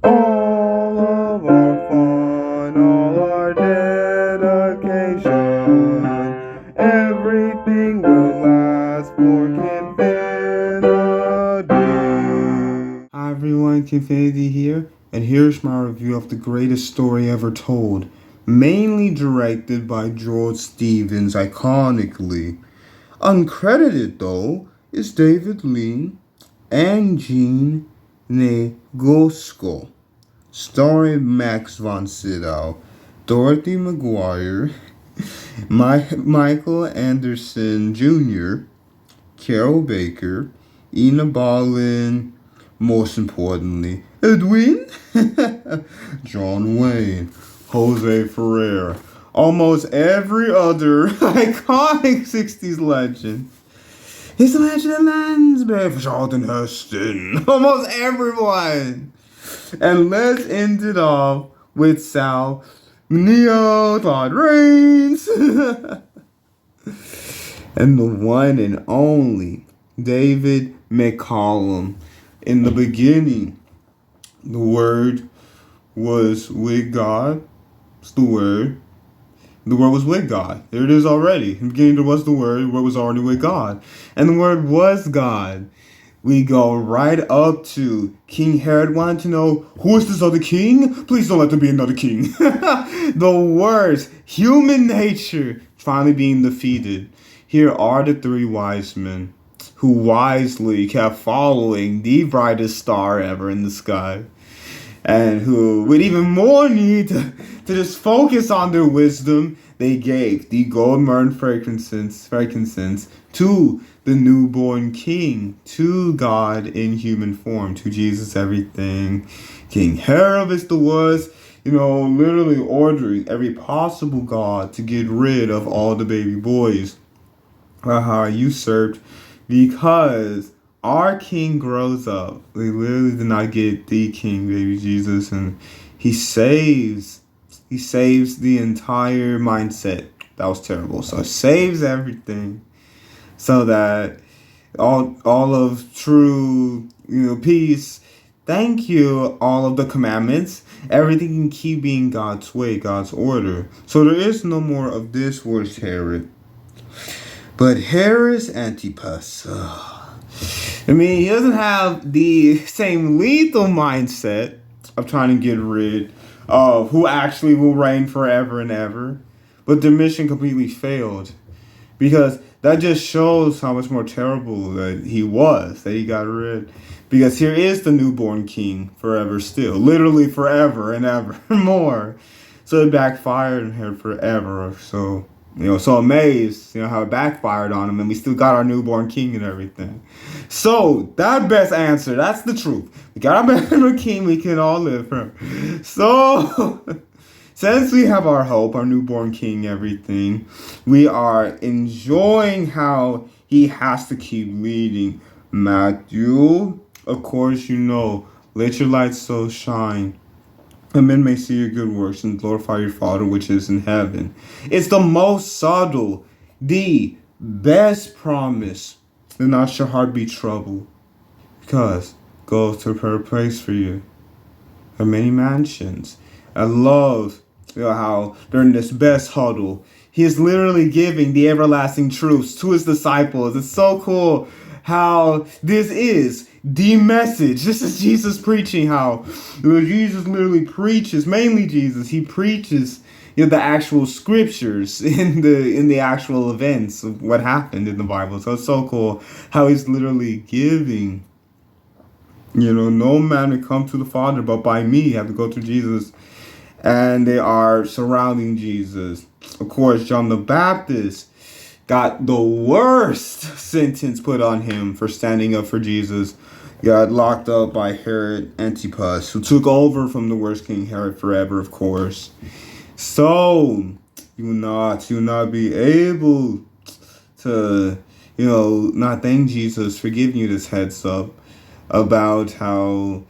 All of our fun, all our dedication, everything will last for Kinfinity. Hi everyone, Kinfinity here, and here's my review of the greatest story ever told, mainly directed by George Stevens iconically. Uncredited though is David Lean and Gene Negosko, starring Max von Sydow, Dorothy McGuire, Michael Anderson Jr., Carol Baker, Ina Balin, most importantly, Edwin, John Wayne, Jose Ferrer, almost every other iconic 60s legend. He's the legend of Lansbury for Charlton Heston. Almost everyone. And let's end it off with Sal Neo Todd Rains. And the one and only David McCollum. In the beginning, the Word was with God. It's the Word. The Word was with God. There it is already. In the beginning there was the Word. The Word was already with God. And the Word was God. We go right up to King Herod wanted to know, who is this other king? Please don't let there be another king. The worst. Human nature finally being defeated. Here are the three wise men who wisely kept following the brightest star ever in the sky, and who, with even more need to just focus on their wisdom, they gave the gold myrrh frankincense to the newborn king, to God in human form, to Jesus everything. King Herod is the was, literally ordering every possible god to get rid of all the baby boys usurped, because our king grows up. They literally did not get the king, baby Jesus, and he saves the entire mindset. That was terrible. So saves everything so that all of true, peace. Thank you, all of the commandments. Everything can keep being God's way, God's order. So there is no more of this worst Herod. But Harris Antipas, he doesn't have the same lethal mindset of trying to get rid of who actually will reign forever and ever. But the mission completely failed, because that just shows how much more terrible that he got rid. Because here is the newborn king forever still, literally forever and ever more. So it backfired on him forever. So so amazed, how it backfired on him, and we still got our newborn king and everything. So that best answer, that's the truth. We got our better king, we can all live from. So since we have our hope, our newborn king, everything, we are enjoying how he has to keep leading. Matthew, of course, let your light so shine, and men may see your good works and glorify your Father which is in heaven. It's the most subtle, the best promise. Do not your heart be troubled, because goes to prepare a place for you. There are many mansions. I love how during this best huddle, he is literally giving the everlasting truths to his disciples. It's so cool how this is the message. This is Jesus preaching. How Jesus literally preaches, mainly Jesus. He preaches the actual scriptures in the actual events of what happened in the Bible. So it's so cool how he's literally giving. No man will come to the Father but by me. You have to go through Jesus. And they are surrounding Jesus. Of course, John the Baptist got the worst sentence put on him for standing up for Jesus. Got locked up by Herod Antipas, who took over from the worst King Herod forever, of course. So you will not be able to, not thank Jesus for giving you this heads up about how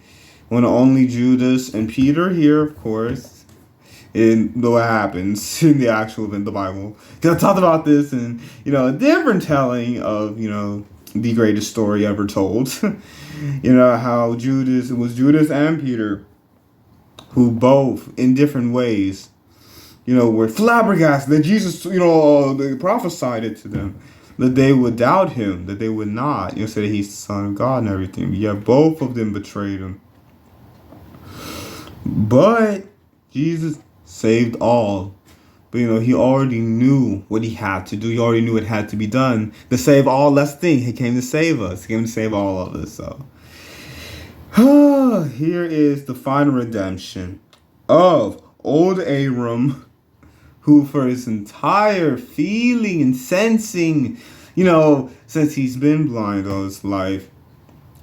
when only Judas and Peter here, of course, in what happens in the actual event, the Bible. Because I talked about this in, a different telling of, the greatest story ever told. How it was Judas and Peter who both, in different ways, were flabbergasted that Jesus, they prophesied it to them, that they would doubt him, that they would not, say that he's the Son of God and everything. Yeah, both of them betrayed him. But Jesus saved all. But, he already knew what he had to do. He already knew it had to be done to save all. That's the thing. He came to save us. He came to save all of us. So, here is the final redemption of old Abram, who for his entire feeling and sensing, since he's been blind all his life,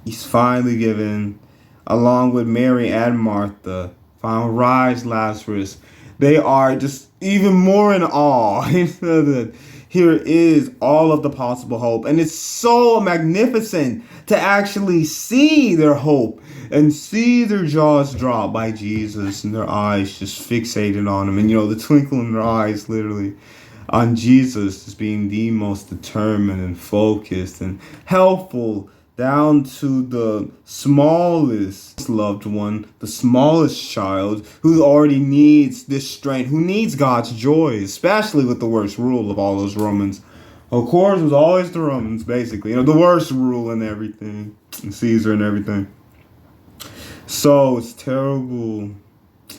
he's finally given, along with Mary and Martha, finally rise Lazarus. They are just even more in awe. Here is all of the possible hope. And it's so magnificent to actually see their hope and see their jaws drop by Jesus and their eyes just fixated on him. And, the twinkle in their eyes literally on Jesus as being the most determined and focused and helpful, down to the smallest loved one, the smallest child who already needs this strength, who needs God's joy, especially with the worst rule of all those Romans. Of course, it was always the Romans, basically. The worst rule and everything, and Caesar and everything. So it's terrible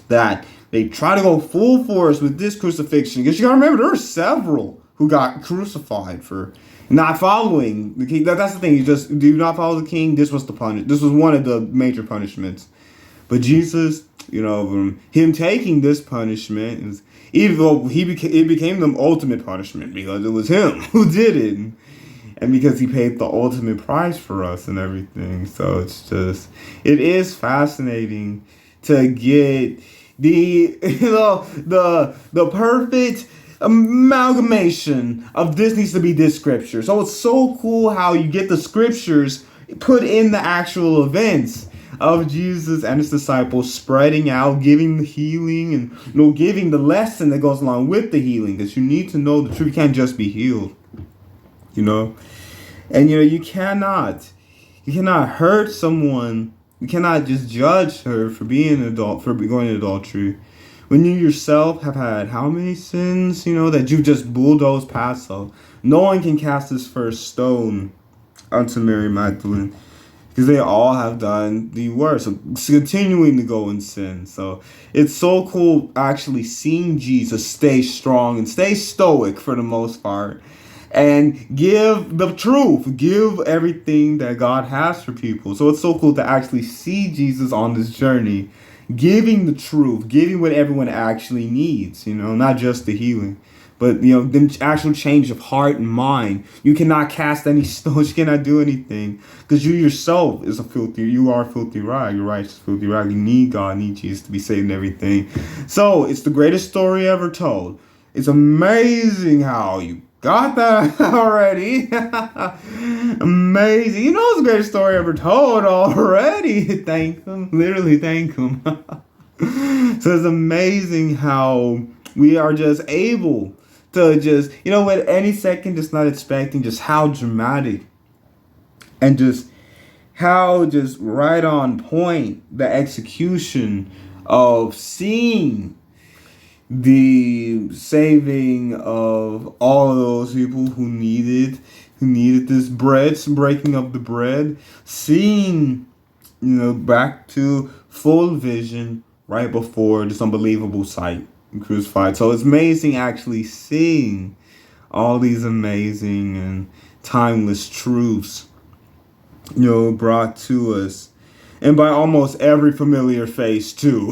that they try to go full force with this crucifixion. Because you gotta remember, there were several who got crucified for not following the king. That's the thing. You just do not follow the king. This was the punish. This was one of the major punishments. But Jesus, him taking this punishment, even though it became the ultimate punishment because it was him who did it, and because he paid the ultimate price for us and everything. So it is fascinating to get the perfect amalgamation of this needs to be this scripture. So it's so cool how you get the scriptures put in the actual events of Jesus and his disciples spreading out, giving the healing and giving the lesson that goes along with the healing, because you need to know the truth. You can't just be healed, and you cannot hurt someone. You cannot just judge her for being an adult, for going to adultery, when you yourself have had how many sins, that you just bulldozed past. So no one can cast this first stone unto Mary Magdalene, because they all have done the worst, so continuing to go in sin. So it's so cool actually seeing Jesus stay strong and stay stoic for the most part, and give the truth, give everything that God has for people. So it's so cool to actually see Jesus on this journey, giving the truth, giving what everyone actually needs, not just the healing, but, the actual change of heart and mind. You cannot cast any stones, you cannot do anything, because you yourself you are a filthy rag, you're righteous filthy rag. You need God, need Jesus to be saved and everything. So it's the greatest story ever told. It's amazing how you got that already. Amazing. It's the greatest story ever told already. Thank him. Literally thank him. So it's amazing how we are just able to just, at any second, just not expecting just how dramatic and just how just right on point the execution of seeing the saving of all of those people who needed this bread, some breaking of the bread, seeing, back to full vision right before this unbelievable sight, crucified. So it's amazing actually seeing all these amazing and timeless truths, brought to us. And by almost every familiar face, too.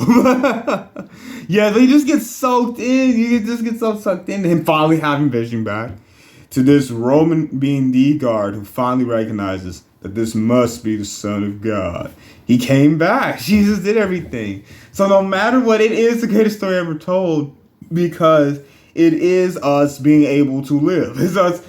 Yeah, they just get soaked in. You just get so sucked into him finally having vision back. To this Roman being the guard who finally recognizes that this must be the Son of God. He came back. Jesus did everything. So no matter what, it is the greatest story ever told, because it is us being able to live. It's us,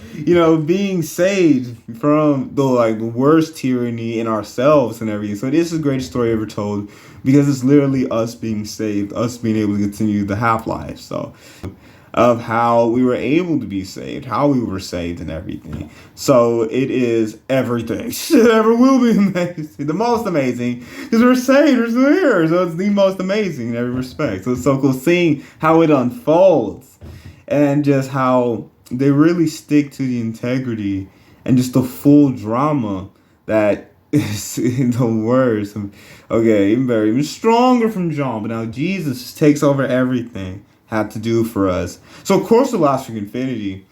being saved from the worst tyranny in ourselves and everything. So it is the greatest story ever told, because it's literally us being saved, us being able to continue the half-life. So of how we were able to be saved, how we were saved and everything. So it is everything. It ever will be amazing. The most amazing. Because we're saved, we're still here. So it's the most amazing in every respect. So it's so cool seeing how it unfolds. And just how they really stick to the integrity and just the full drama that is in the words. Okay, even stronger from John. But now Jesus takes over everything had to do for us. So of course the Harris-Kenfinity,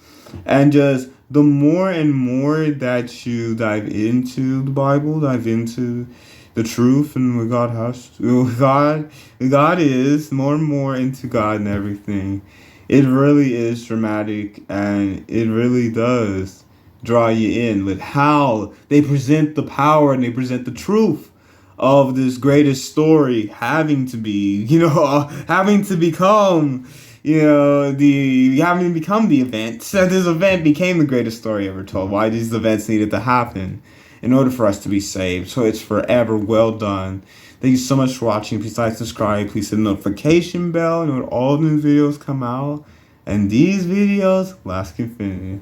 and just the more and more that you dive into the Bible, dive into the truth and what God has, God is more and more into God and everything. It really is dramatic, and it really does draw you in with how they present the power and they present the truth of this greatest story having to be, having to become, having to become the event. So this event became the greatest story ever told. Why these events needed to happen in order for us to be saved. So it's forever well done. Thank you so much for watching. Please like, subscribe. Please hit the notification bell. Know when all new videos come out. And these videos last infinity.